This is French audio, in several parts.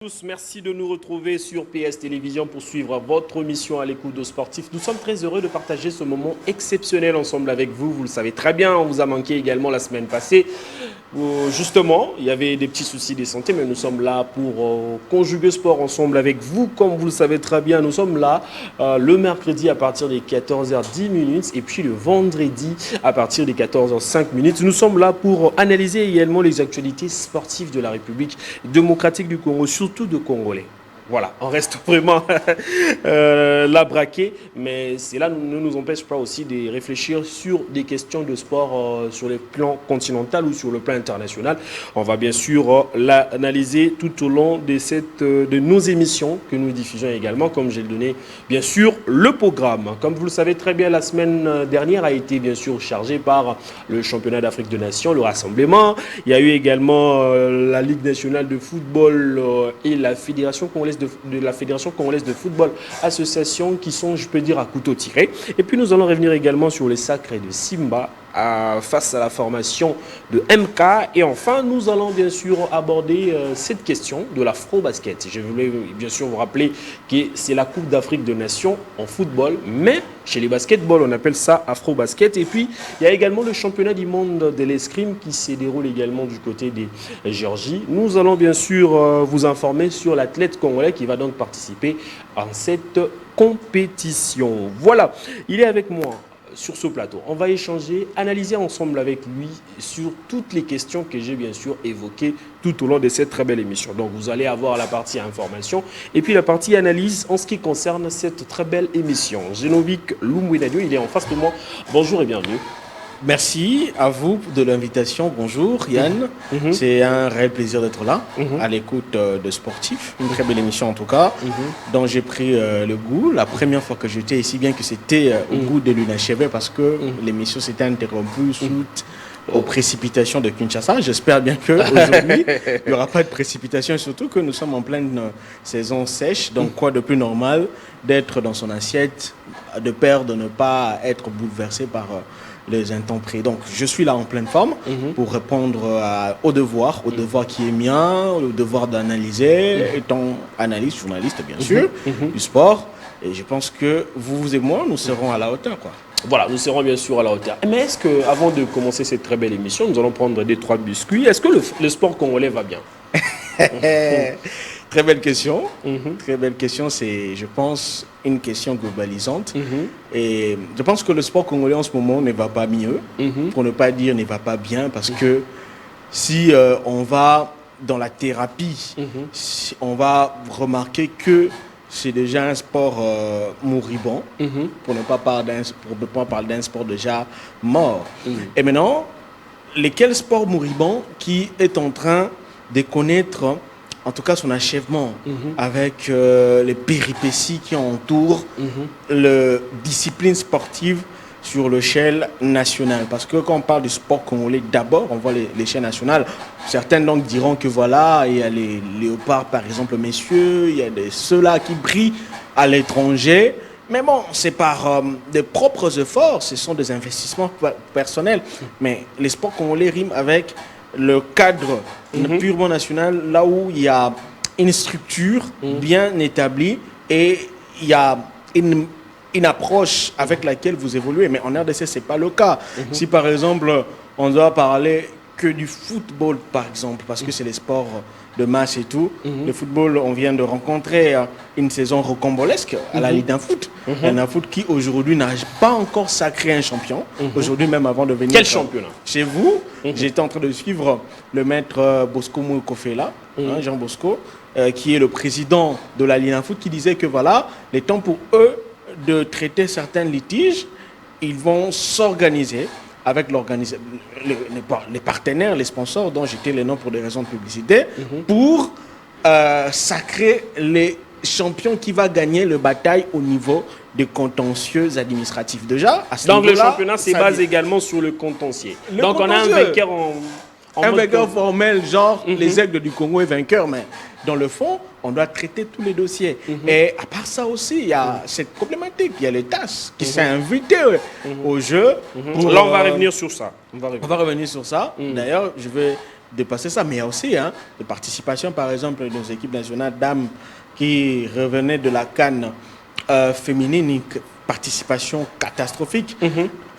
Tous, merci de nous retrouver sur PS Télévision pour suivre votre mission à l'écoute de sportifs. Nous sommes très heureux de partager ce moment exceptionnel ensemble avec vous. Vous le savez très bien, on vous a manqué également la semaine passée. Justement, il y avait des petits soucis de santé, mais nous sommes là pour conjuguer sport ensemble avec vous. Comme vous le savez très bien, nous sommes là le mercredi à partir des 14h10 et puis le vendredi à partir des 14h05. Nous sommes là pour analyser également les actualités sportives de la République démocratique du Congo, surtout de Congolais. Voilà, on reste vraiment là braqué, mais cela ne nous empêche pas aussi de réfléchir sur des questions de sport sur le plan continental ou sur le plan international. On va bien sûr l'analyser tout au long de nos émissions que nous diffusons également, comme j'ai donné bien sûr le programme. Comme vous le savez très bien, la semaine dernière a été bien sûr chargée par le championnat d'Afrique des Nations, le rassemblement. Il y a eu également la Ligue nationale de football et la Fédération congolaise de la Fédération congolaise de football, association qui sont, je peux dire, à couteau tiré. Et puis nous allons revenir également sur les sacrés de Simba face à la formation de MK. Et enfin, nous allons bien sûr aborder cette question de l'afro-basket. Je voulais bien sûr vous rappeler que c'est la Coupe d'Afrique des Nations en football, mais chez les basketball, on appelle ça afro-basket. Et puis, il y a également le championnat du monde de l'escrime qui se déroule également du côté de Géorgie. Nous allons bien sûr vous informer sur l'athlète congolais qui va donc participer à cette compétition. Voilà, il est avec moi sur ce plateau. On va échanger, analyser ensemble avec lui sur toutes les questions que j'ai bien sûr évoquées tout au long de cette très belle émission. Donc vous allez avoir la partie information et puis la partie analyse en ce qui concerne cette très belle émission. Genovic Lumwenadio, il est en face de moi. Bonjour et bienvenue. Merci à vous de l'invitation. Bonjour Yann. C'est un réel plaisir d'être là, à l'écoute de Sportifs. Une très belle émission en tout cas, dont j'ai pris le goût. La première fois que j'étais ici, bien que c'était au goût de l'inachevé parce que l'émission s'était interrompue suite aux précipitations de Kinshasa. J'espère bien qu'aujourd'hui, il n'y aura pas de précipitations et surtout que nous sommes en pleine saison sèche. Donc quoi de plus normal d'être dans son assiette, de peur de ne pas être bouleversé par les intempéries. Donc, je suis là en pleine forme pour répondre au devoir qui est mien, au devoir d'analyser, étant analyste, journaliste, bien sûr, du sport. Et je pense que vous et moi, nous serons à la hauteur, quoi. Voilà, nous serons bien sûr à la hauteur. Mais est-ce qu'avant de commencer cette très belle émission, nous allons prendre 2-3 biscuits. Est-ce que le sport congolais va bien? Très belle question. Très belle question. C'est, je pense, une question globalisante. Et je pense que le sport congolais en ce moment ne va pas mieux, pour ne pas dire ne va pas bien, parce que si on va dans la thérapie, on va remarquer que c'est déjà un sport moribond, pour ne pas parler d'un sport déjà mort. Et maintenant, lesquels sports moribonds qui est en train de connaître en tout cas son achèvement avec les péripéties qui entourent la discipline sportive sur l'échelle nationale. Parce que quand on parle du sport congolais, d'abord, on voit l'échelle nationale. Certains donc diront que voilà, il y a les léopards, par exemple, messieurs, il y a ceux-là qui brillent à l'étranger. Mais bon, c'est par des propres efforts, ce sont des investissements personnels. Mais les sports congolais riment avec le cadre purement national, là où il y a une structure bien établie et il y a une approche avec laquelle vous évoluez. Mais en RDC, ce n'est pas le cas. Si par exemple, on doit parler que du football, par exemple, parce que c'est les sports de masse et tout, le football, on vient de rencontrer une saison rocambolesque à la Ligue d'un foot. Un foot qui aujourd'hui n'a pas encore sacré un champion. Aujourd'hui, même avant de venir. Quel championnat? Chez vous, j'étais en train de suivre le maître Bosco Moukofela, Jean Bosco, qui est le président de la Ligue d'un foot, qui disait que voilà, les temps pour eux de traiter certains litiges, ils vont s'organiser avec les partenaires, les sponsors, dont j'étais les noms pour des raisons de publicité, pour sacrer les champions qui va gagner le bataille au niveau des contentieux administratifs. Déjà, à ce donc le championnat se base également sur le contentieux. Donc on a un vainqueur un vainqueur formel, genre les Aigles du Congo est vainqueur, mais dans le fond, on doit traiter tous les dossiers. Et à part ça aussi, il y a cette problématique. Il y a les TAS qui s'est invité au jeu. Là, on va revenir sur ça. On va revenir sur ça. D'ailleurs, je vais dépasser ça. Mais il y a aussi des participations, par exemple, de nos équipes nationales dames qui revenaient de la CAN féminine, une participation catastrophique.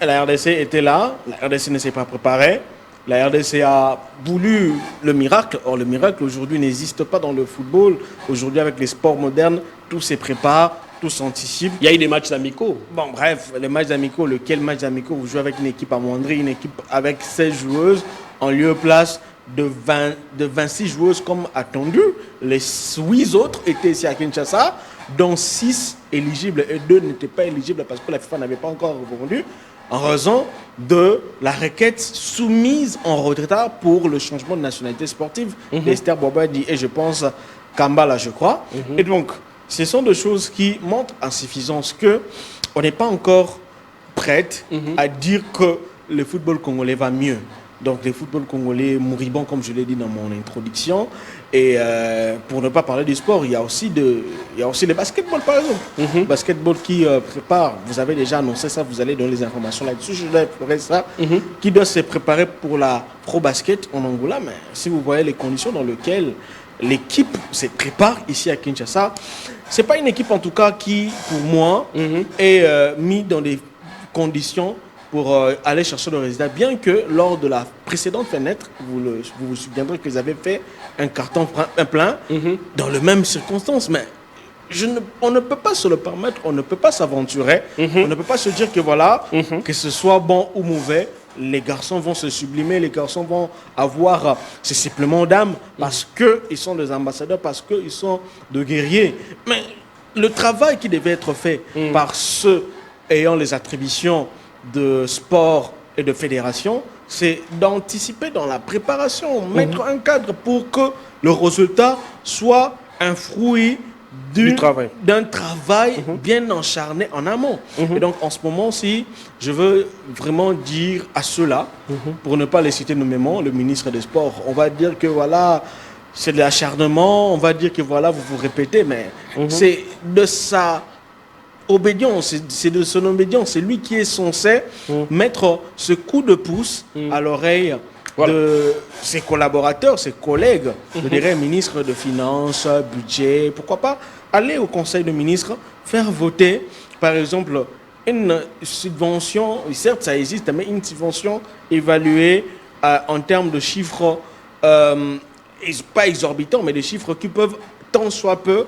Et la RDC était là, la RDC ne s'est pas préparée. La RDC a voulu le miracle. Or, le miracle, aujourd'hui, n'existe pas dans le football. Aujourd'hui, avec les sports modernes, tout se prépare, tout s'anticipe. Il y a eu des matchs amicaux. Bon, bref, les matchs amicaux, lequel match amicaux vous jouez avec une équipe amoindrie, une équipe avec 16 joueuses, en lieu et place de 26 joueuses comme attendu. Les 8 autres étaient ici à Kinshasa, dont 6 éligibles et 2 n'étaient pas éligibles parce que la FIFA n'avait pas encore répondu, en raison de la requête soumise en retard pour le changement de nationalité sportive d'Esther Bobadi et je pense Kambala, je crois. Et donc, ce sont des choses qui montrent en suffisance qu'on n'est pas encore prête à dire que le football congolais va mieux. Donc, le football congolais moribond, comme je l'ai dit dans mon introduction. Et pour ne pas parler du sport, il y a aussi le basketball, par exemple. Le basketball qui prépare, vous avez déjà annoncé ça, vous allez donner les informations là-dessus, je dois ferai ça, qui doit se préparer pour la pro basket en Angola. Mais si vous voyez les conditions dans lesquelles l'équipe se prépare ici à Kinshasa, ce n'est pas une équipe en tout cas qui, pour moi, est mise dans des conditions pour aller chercher le résultat. Bien que lors de la précédente fenêtre, vous vous souviendrez qu'ils avaient fait un carton plein dans les mêmes circonstances. Mais on ne peut pas se le permettre, on ne peut pas s'aventurer, on ne peut pas se dire que voilà, que ce soit bon ou mauvais, les garçons vont se sublimer, les garçons vont avoir ce supplément d'âme parce qu'ils sont des ambassadeurs, parce qu'ils sont de guerriers. Mais le travail qui devait être fait par ceux ayant les attributions de sport et de fédération, c'est d'anticiper dans la préparation, mettre un cadre pour que le résultat soit un fruit d'un travail bien encharné en amont. Et donc en ce moment-ci, je veux vraiment dire à ceux-là, pour ne pas les citer nommément, le ministre des Sports, on va dire que voilà, c'est de l'acharnement, on va dire que voilà, vous vous répétez, mais c'est de sa obédience, c'est de son obédience, c'est lui qui est censé mettre ce coup de pouce à l'oreille de ses collaborateurs, ses collègues, je dirais ministre de Finances, budget, pourquoi pas aller au Conseil de ministres, faire voter, par exemple, une subvention, certes ça existe, mais une subvention évaluée en termes de chiffres, pas exorbitants, mais des chiffres qui peuvent tant soit peu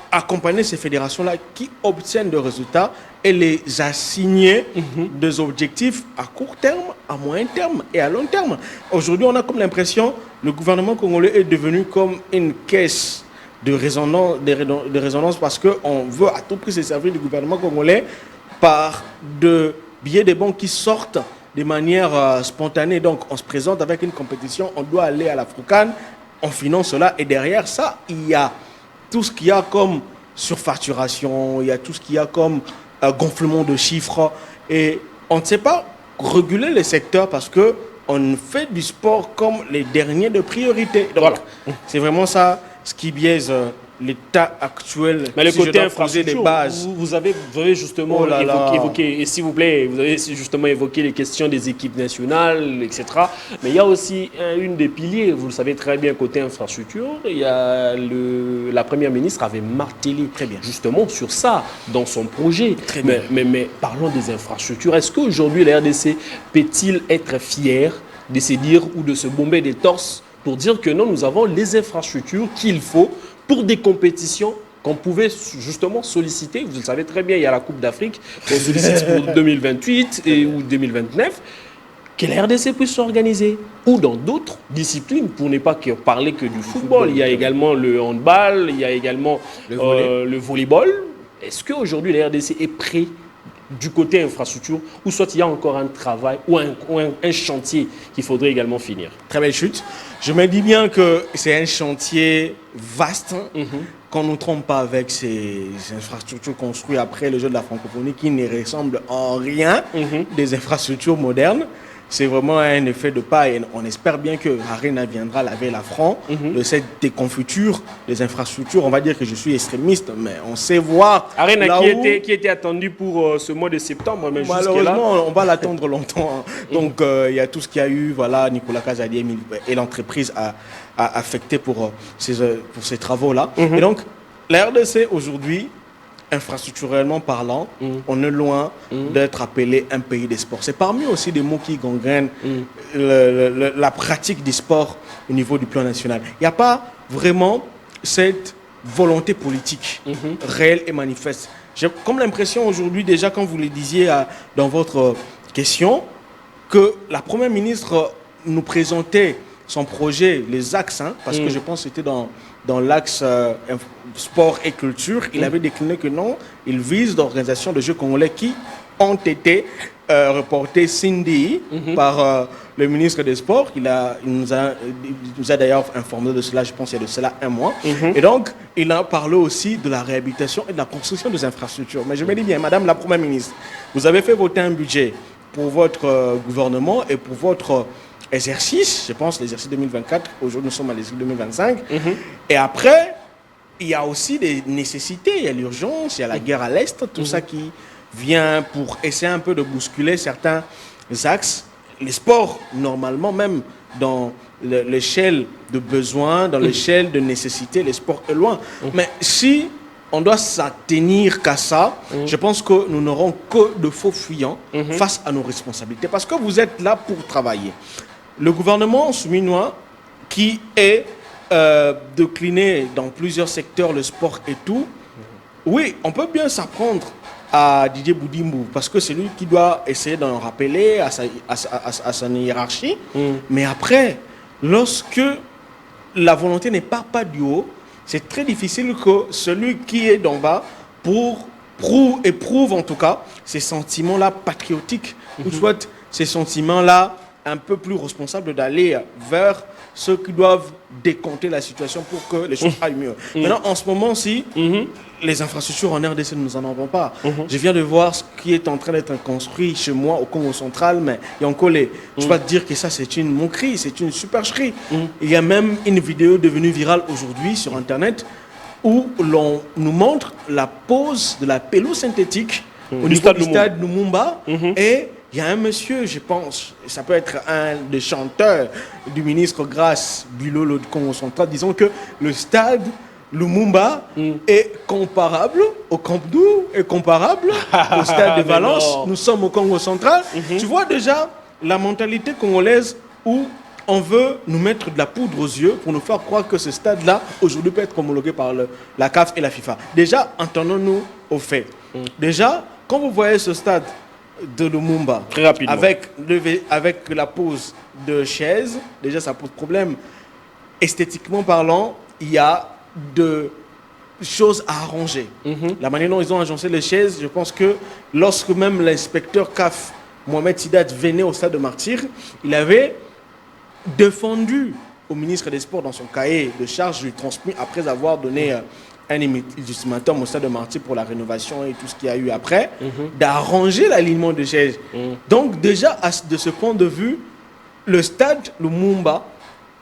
accompagner ces fédérations-là qui obtiennent des résultats et les assigner des objectifs à court terme, à moyen terme et à long terme. Aujourd'hui, on a comme l'impression que le gouvernement congolais est devenu comme une caisse de résonance parce qu'on veut à tout prix se servir du gouvernement congolais par de billets de banque qui sortent de manière spontanée. Donc, on se présente avec une compétition, on doit aller à l'African, on finance cela et derrière ça, il y a tout ce qu'il y a comme surfacturation, il y a tout ce qu'il y a comme gonflement de chiffres. Et on ne sait pas réguler les secteurs parce qu'on fait du sport comme les derniers de priorité. Donc, voilà, c'est vraiment ça ce qui biaise l'état actuel. Mais le côté infrastructure, vous avez justement évoqué, et s'il vous plaît, vous avez justement évoqué les questions des équipes nationales, etc. Mais il y a aussi une des piliers, vous le savez très bien, côté infrastructure, il y a la première ministre avait martelé justement sur ça dans son projet. Mais parlons des infrastructures. Est-ce qu'aujourd'hui la RDC peut-il être fier de se dire ou de se bomber des torses pour dire que non, nous avons les infrastructures qu'il faut pour des compétitions qu'on pouvait justement solliciter. Vous le savez très bien, il y a la Coupe d'Afrique qu'on sollicite pour 2028 ou 2029. Que la RDC puisse s'organiser. Ou dans d'autres disciplines, pour ne pas parler que du football. Il y a également le handball, il y a également le volleyball. Est-ce qu'aujourd'hui la RDC est prêt du côté infrastructure, ou soit il y a encore un travail ou un chantier qu'il faudrait également finir? Très belle chute. Je me dis bien que c'est un chantier vaste, qu'on ne nous trompe pas avec ces infrastructures construites après le jeu de la francophonie qui ne ressemblent en rien des infrastructures modernes. c'est vraiment un effet de pas. Et on espère bien que Arena viendra laver l'affront de cette déconfiture des infrastructures. On va dire que je suis extrémiste, mais on sait voir. Arena qui était attendu pour ce mois de septembre, mais malheureusement, on va l'attendre longtemps. Donc, il y a tout ce qu'il y a eu. Voilà, Nicolas Kazadi et l'entreprise a affecté pour ces travaux-là. Et donc, la RDC aujourd'hui, infrastructurellement parlant, on est loin d'être appelé un pays des sports. C'est parmi aussi des mots qui gangrènent la pratique des sports au niveau du plan national. Il n'y a pas vraiment cette volonté politique réelle et manifeste. J'ai comme l'impression aujourd'hui, déjà quand vous le disiez dans votre question, que la Première ministre nous présentait son projet, les axes, parce que je pense que c'était dans l'axe sport et culture, il avait décliné que non, il vise l'organisation de Jeux congolais qui ont été reportés Cindy par le ministre des Sports. Il nous a d'ailleurs informé de cela, je pense, il y a de cela un mois. Et donc, il a parlé aussi de la réhabilitation et de la construction des infrastructures. Mais je me dis bien, Madame la Première ministre, vous avez fait voter un budget pour votre gouvernement et pour votre exercice, je pense l'exercice 2024, aujourd'hui nous sommes à l'exercice 2025, et après, il y a aussi des nécessités, il y a l'urgence, il y a la guerre à l'Est, tout ça qui vient pour essayer un peu de bousculer certains axes. Les sports, normalement, même dans l'échelle de besoins, dans l'échelle de nécessité, les sports est loin. Mais si on doit s'attenir qu'à ça, je pense que nous n'aurons que de faux fuyants face à nos responsabilités, parce que vous êtes là pour travailler. Le gouvernement souminois, qui est décliné dans plusieurs secteurs, le sport et tout, oui, on peut bien s'apprendre à Didier Boudimbo, parce que c'est lui qui doit essayer d'en rappeler à sa hiérarchie. Mais après, lorsque la volonté n'est pas du haut, c'est très difficile que celui qui est d'en bas éprouve en tout cas ces sentiments-là patriotiques, ou soit ces sentiments-là un peu plus responsables d'aller vers ceux qui doivent décompter la situation pour que les choses aillent mieux. Maintenant, en ce moment-ci, les infrastructures en RDC, nous n'en avons pas. Je viens de voir ce qui est en train d'être construit chez moi au Congo central, mais il y a encore les... Je peux te dire que ça, c'est une moquerie, c'est une supercherie. Il y a même une vidéo devenue virale aujourd'hui sur Internet où l'on nous montre la pose de la pelouse synthétique au niveau du stade Lumumba et il y a un monsieur, je pense, ça peut être un des chanteurs du ministre Grace Bulolo du Congo central, disons que le stade Lumumba est comparable au Camp Nou, est comparable au stade de Valence. Nous sommes au Congo central. Tu vois déjà la mentalité congolaise où on veut nous mettre de la poudre aux yeux pour nous faire croire que ce stade-là, aujourd'hui, peut être homologué par la CAF et la FIFA. Déjà, entendons-nous aux faits. Déjà, quand vous voyez ce stade de Lumumba, très rapidement, avec la pose de chaises, déjà ça pose problème. Esthétiquement parlant, il y a de choses à arranger. La manière dont ils ont agencé les chaises, je pense que lorsque même l'inspecteur CAF, Mohamed Sidat, venait au stade de Martyr, il avait défendu au ministre des Sports dans son cahier de charge, lui transmis après avoir donné un ultimatum au stade de Martyr pour la rénovation et tout ce qu'il y a eu après, d'arranger l'alignement de chaises. Donc déjà, de ce point de vue, le stade Lumumba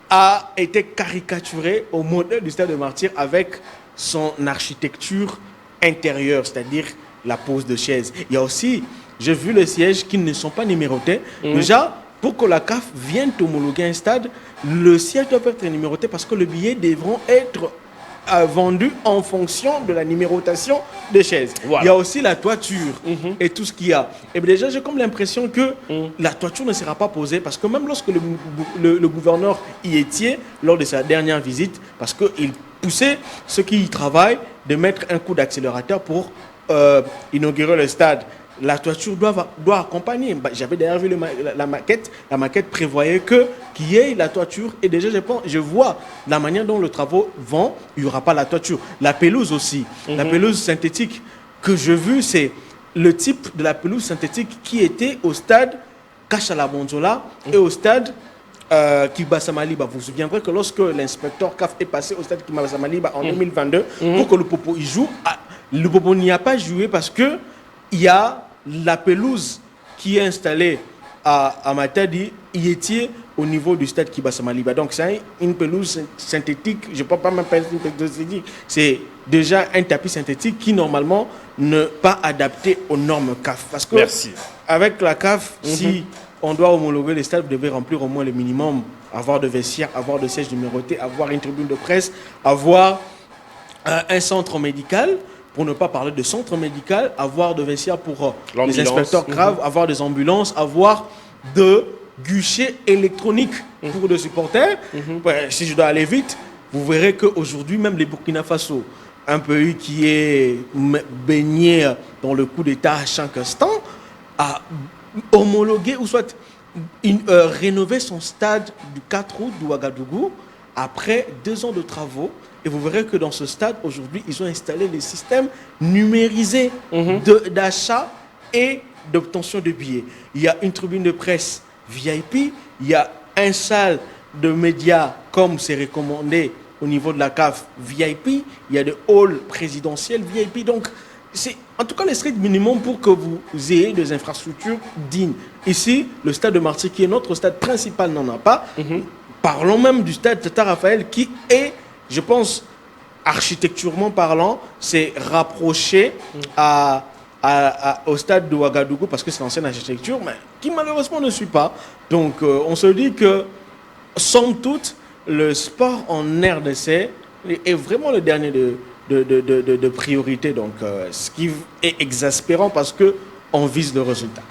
a été caricaturé au modèle du stade de Martyr avec son architecture intérieure, c'est-à-dire la pose de chaises. Il y a aussi, j'ai vu les sièges qui ne sont pas numérotés. Déjà, pour que la CAF vienne homologuer un stade, le siège doit être numéroté parce que les billets devront être vendu en fonction de la numérotation des chaises. Voilà. Il y a aussi la toiture et tout ce qu'il y a. Et bien déjà, j'ai comme l'impression que la toiture ne sera pas posée parce que même lorsque le gouverneur y était lors de sa dernière visite, parce qu'il poussait ceux qui y travaillent de mettre un coup d'accélérateur pour inaugurer le stade. La toiture doit accompagner. J'avais d'ailleurs vu la maquette. La maquette prévoyait qu'il y ait la toiture. Et déjà, je vois la manière dont les travaux vont. Il n'y aura pas la toiture. La pelouse aussi. La pelouse synthétique que j'ai vue, c'est le type de la pelouse synthétique qui était au stade Kachala-Bonzola et au stade Kibasa-Maliba. Vous vous souviendrez que lorsque l'inspecteur CAF est passé au stade Kibasa-Maliba en 2022, pour que le Popo y joue, le Popo n'y a pas joué parce que il y a la pelouse qui est installée à Matadi, il était au niveau du stade Kibasa Maliba. Donc c'est une pelouse synthétique, je ne peux pas même parler d'une pelouse synthétique, c'est déjà un tapis synthétique qui normalement n'est pas adapté aux normes CAF. Parce que avec la CAF, si on doit homologuer les stades, vous devez remplir au moins le minimum, avoir de vestiaires, avoir de sièges numérotés, avoir une tribune de presse, avoir un centre médical, pour ne pas parler de centre médical, avoir de vestiaires pour les inspecteurs graves, avoir des ambulances, avoir de guichets électroniques pour les supporters. Ouais, si je dois aller vite, vous verrez qu'aujourd'hui, même les Burkina Faso, un pays qui est baigné dans le coup d'État à chaque instant, a homologué ou soit rénové son stade du 4 août de Ouagadougou après 2 ans de travaux. Et vous verrez que dans ce stade, aujourd'hui, ils ont installé les systèmes numérisés d'achat et d'obtention de billets. Il y a une tribune de presse VIP, il y a un salle de médias comme c'est recommandé au niveau de la CAF VIP, il y a des halls présidentiels VIP. Donc, c'est en tout cas le strict minimum pour que vous ayez des infrastructures dignes. Ici, le stade de Marseille, qui est notre stade principal, n'en a pas. Parlons même du stade Tata Raphaël, qui est, je pense, architecturellement parlant, c'est rapproché au stade de Ouagadougou, parce que c'est l'ancienne architecture, mais qui malheureusement ne suit pas. Donc, on se dit que, somme toute, le sport en RDC est vraiment le dernier de priorité. Donc, ce qui est exaspérant parce qu'on vise le résultat.